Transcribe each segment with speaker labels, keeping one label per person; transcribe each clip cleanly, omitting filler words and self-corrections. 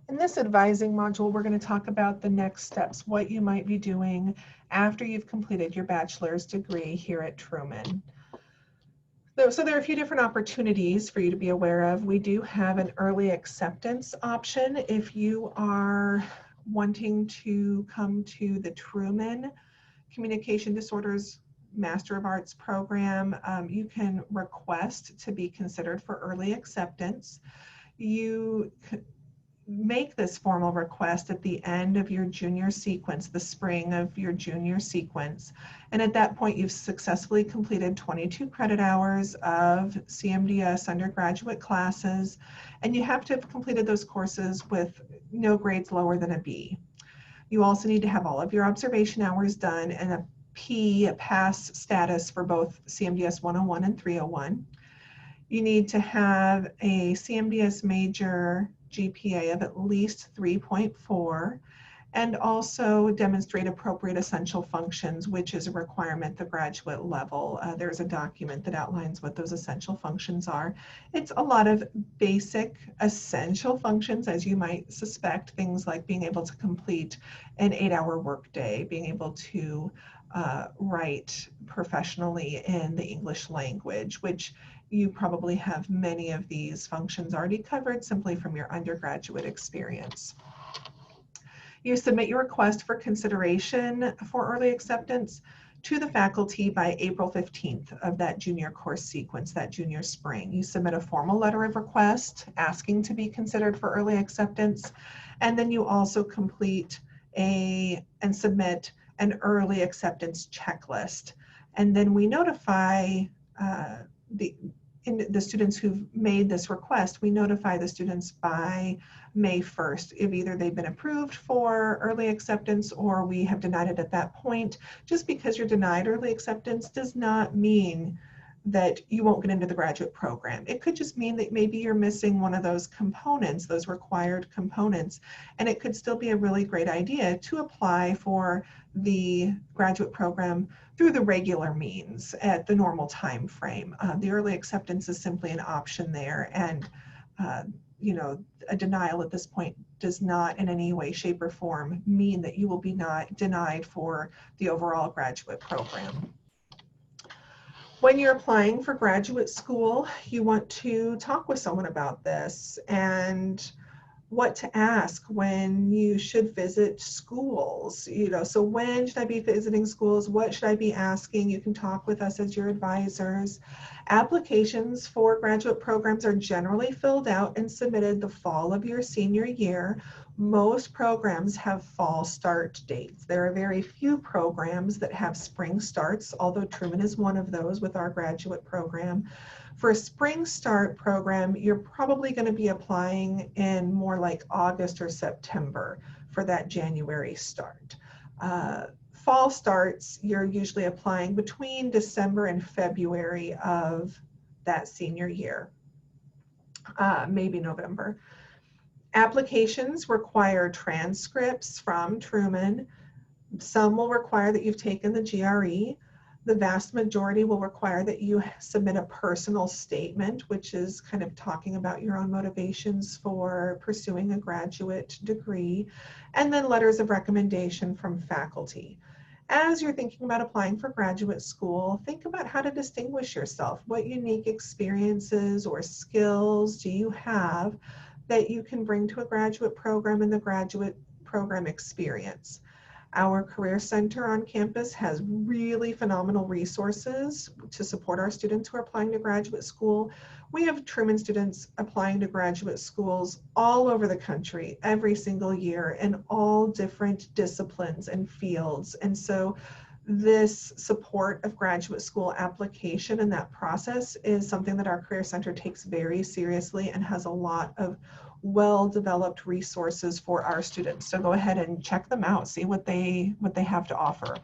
Speaker 1: In this advising module, we're going to talk about the next steps, what you might be doing after you've completed your bachelor's degree here at Truman. So there are a few different opportunities for you to be aware of. We do have an early acceptance option. If you are wanting to come to the Truman Communication Disorders Master of Arts program, you can request to be considered for early acceptance. You make this formal request at the end of your junior sequence, the spring of your junior sequence. And at that point, you've successfully completed 22 credit hours of CMDS undergraduate classes, and you have to have completed those courses with no grades lower than a B. You also need to have all of your observation hours done and a pass status for both CMDS 101 and 301. You need to have a CMDS major GPA of at least 3.4 and also demonstrate appropriate essential functions, which is a requirement at the graduate level. There's a document that outlines what those essential functions are. It's a lot of basic essential functions, as you might suspect, things like being able to complete an 8-hour workday, being able to write professionally in the English language, which you probably have many of these functions already covered simply from your undergraduate experience. You submit your request for consideration for early acceptance to the faculty by April 15th of that junior course sequence, that junior spring. You submit a formal letter of request asking to be considered for early acceptance, and then you also complete and submit an early acceptance checklist. And then we notify the students who've made this request, we notify the students by May 1st if either they've been approved for early acceptance or we have denied it at that point. Just because you're denied early acceptance does not mean that you won't get into the graduate program. It could just mean that maybe you're missing one of those components, those required components, and it could still be a really great idea to apply for the graduate program through the regular means at the normal time frame. The early acceptance is simply an option there, and you know, a denial at this point does not in any way, shape, or form mean that you will be not denied for the overall graduate program. When you're applying for graduate school, you want to talk with someone about this and what to ask when you should visit schools. You know, so when should I be visiting schools? What should I be asking? You can talk with us as your advisors. Applications for graduate programs are generally filled out and submitted the fall of your senior year. Most programs have fall start dates. There are very few programs that have spring starts, although Truman is one of those with our graduate program. For a spring start program, you're probably going to be applying in more like August or September for that January start. Fall starts, you're usually applying between December and February of that senior year, maybe November. Applications require transcripts from Truman. Some will require that you've taken the GRE. The vast majority will require that you submit a personal statement, which is kind of talking about your own motivations for pursuing a graduate degree, and then letters of recommendation from faculty. As you're thinking about applying for graduate school, think about how to distinguish yourself. What unique experiences or skills do you have that you can bring to a graduate program and the graduate program experience? Our Career Center on campus has really phenomenal resources to support our students who are applying to graduate school. We have Truman students applying to graduate schools all over the country every single year in all different disciplines and fields. And so this support of graduate school application and that process is something that our Career Center takes very seriously and has a lot of well-developed resources for our students. So go ahead and check them out, see what they have to offer.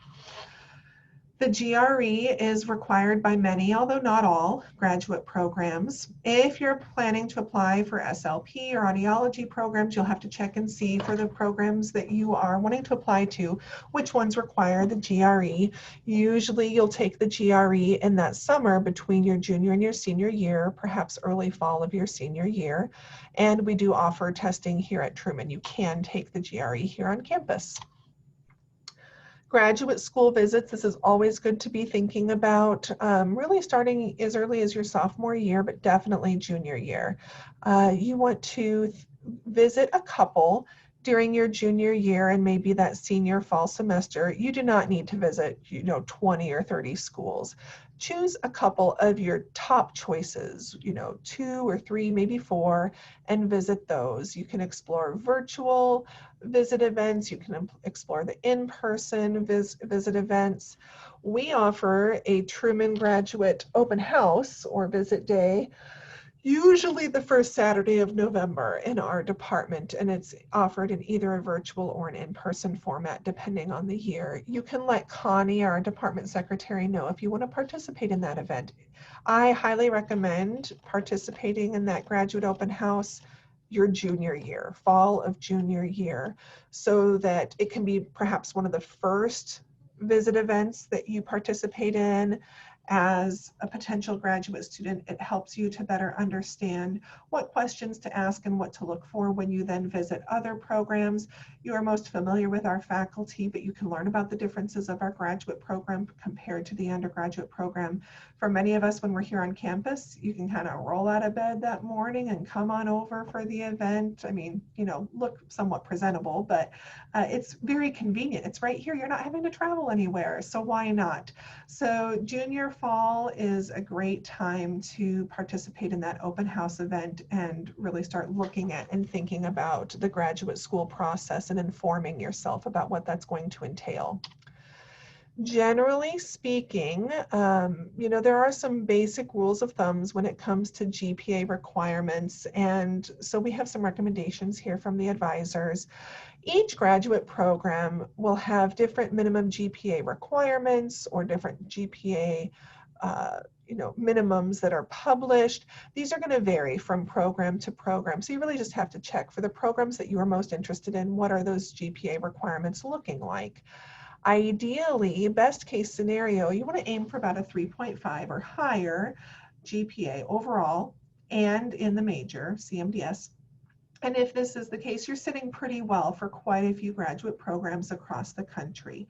Speaker 1: The GRE is required by many, although not all, graduate programs. If you're planning to apply for SLP or audiology programs, you'll have to check and see for the programs that you are wanting to apply to, which ones require the GRE. Usually you'll take the GRE in that summer between your junior and your senior year, perhaps early fall of your senior year. And we do offer testing here at Truman. You can take the GRE here on campus. Graduate school visits, this is always good to be thinking about, really starting as early as your sophomore year, but definitely junior year. You want to visit a couple during your junior year and maybe that senior fall semester. You do not need to visit, 20 or 30 schools. Choose a couple of your top choices, 2 or 3, maybe 4, and visit those. You can explore virtual visit events. You can explore the in-person visit events. We offer a Truman Graduate Open House or Visit Day, usually the first Saturday of November in our department, and it's offered in either a virtual or an in-person format depending on the year. You can let Connie, our department secretary, know if you want to participate in that event. I highly recommend participating in that graduate open house your junior year, fall of junior year, so that it can be perhaps one of the first visit events that you participate in. As a potential graduate student, it helps you to better understand what questions to ask and what to look for when you then visit other programs. You are most familiar with our faculty, but you can learn about the differences of our graduate program compared to the undergraduate program. For many of us, when we're here on campus, you can kind of roll out of bed that morning and come on over for the event. I mean, look somewhat presentable, but it's very convenient. It's right here. You're not having to travel anywhere, so why not? So junior fall is a great time to participate in that open house event and really start looking at and thinking about the graduate school process and informing yourself about what that's going to entail. Generally speaking, there are some basic rules of thumbs when it comes to GPA requirements, and so we have some recommendations here from the advisors. Each graduate program will have different minimum GPA requirements or different GPA minimums that are published. These are going to vary from program to program. So you really just have to check for the programs that you are most interested in, what are those GPA requirements looking like? Ideally, best case scenario, you want to aim for about a 3.5 or higher GPA overall and in the major, CMDS. And if this is the case, you're sitting pretty well for quite a few graduate programs across the country.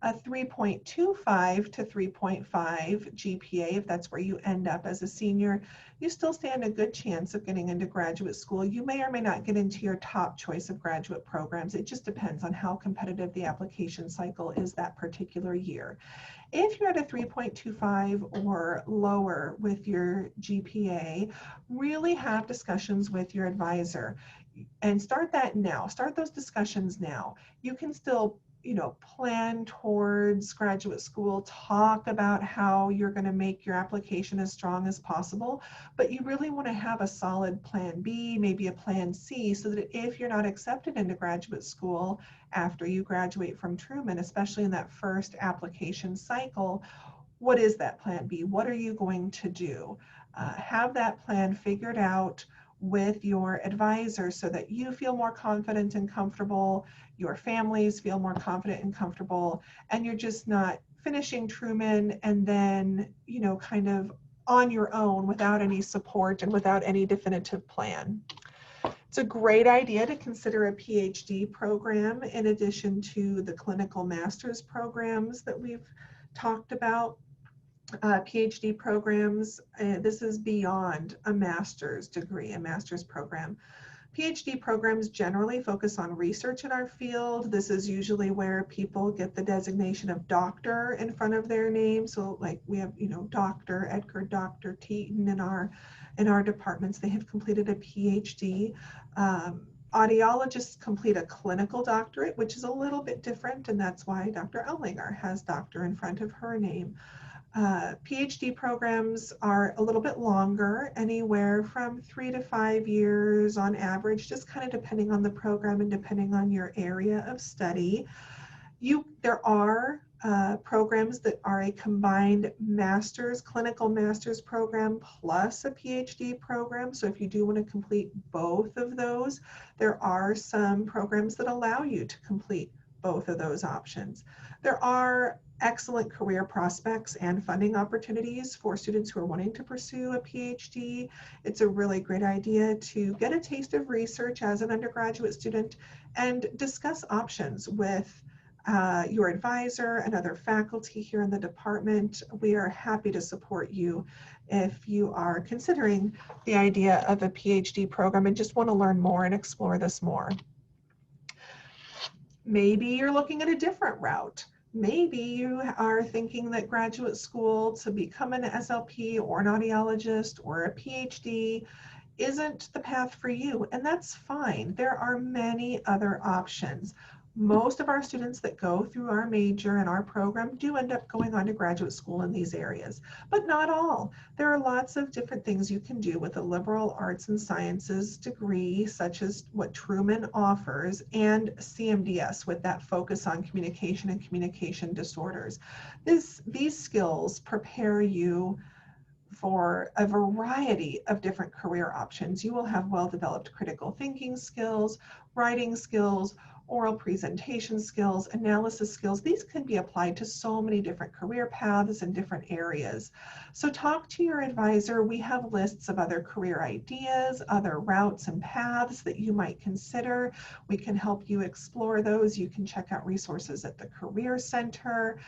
Speaker 1: A 3.25 to 3.5 GPA, if that's where you end up as a senior, you still stand a good chance of getting into graduate school. You may or may not get into your top choice of graduate programs. It just depends on how competitive the application cycle is that particular year. If you're at a 3.25 or lower with your GPA, really have discussions with your advisor and start that now. Start those discussions now. You can still plan towards graduate school, talk about how you're going to make your application as strong as possible, but you really want to have a solid plan B, maybe a plan C, so that if you're not accepted into graduate school after you graduate from Truman, especially in that first application cycle, what is that plan B? What are you going to do? Have that plan figured out with your advisor so that you feel more confident and comfortable, your families feel more confident and comfortable, and you're just not finishing Truman and then, kind of on your own without any support and without any definitive plan. It's a great idea to consider a PhD program in addition to the clinical master's programs that we've talked about. PhD programs, this is beyond a master's degree, a master's program. PhD programs generally focus on research in our field. This is usually where people get the designation of doctor in front of their name. So like we have, Dr. Edgar, Dr. Teaton in our departments, they have completed a PhD. Audiologists complete a clinical doctorate, which is a little bit different, and that's why Dr. Ellinger has doctor in front of her name. PhD programs are a little bit longer, anywhere from 3 to 5 years on average, just kind of depending on the program and depending on your area of study. There are programs that are a combined master's, clinical master's program plus a PhD program. So if you do want to complete both of those, there are some programs that allow you to complete both of those options. There are excellent career prospects and funding opportunities for students who are wanting to pursue a PhD. It's a really great idea to get a taste of research as an undergraduate student and discuss options with your advisor and other faculty here in the department. We are happy to support you if you are considering the idea of a PhD program and just want to learn more and explore this more. Maybe you're looking at a different route. Maybe you are thinking that graduate school to become an SLP or an audiologist or a PhD isn't the path for you, and that's fine. There are many other options. Most of our students that go through our major and our program do end up going on to graduate school in these areas, but not all. There are lots of different things you can do with a liberal arts and sciences degree, such as what Truman offers, and CMDS with that focus on communication and communication disorders. These skills prepare you for a variety of different career options. You will have well-developed critical thinking skills, writing skills, oral presentation skills, analysis skills. These can be applied to so many different career paths and different areas. So talk to your advisor. We have lists of other career ideas, other routes and paths that you might consider. We can help you explore those. You can check out resources at the Career Center.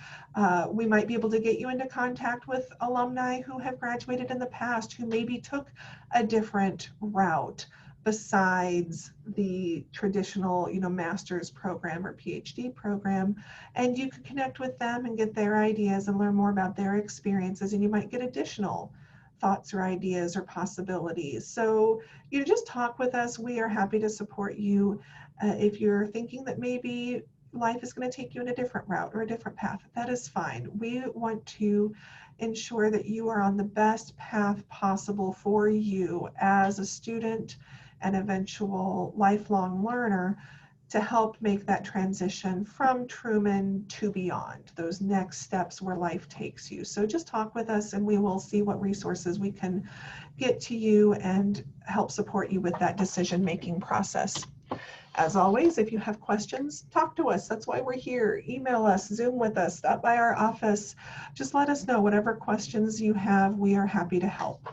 Speaker 1: We might be able to get you into contact with alumni who have graduated in the past who maybe took a different route besides the traditional, master's program or PhD program, and you could connect with them and get their ideas and learn more about their experiences, and you might get additional thoughts or ideas or possibilities. So just talk with us. We are happy to support you. If you're thinking that maybe life is going to take you in a different route or a different path, that is fine. We want to ensure that you are on the best path possible for you as a student and eventual lifelong learner to help make that transition from Truman to beyond, those next steps where life takes you. So just talk with us and we will see what resources we can get to you and help support you with that decision-making process. As always, if you have questions, talk to us. That's why we're here. Email us, Zoom with us, stop by our office. Just let us know whatever questions you have. We are happy to help.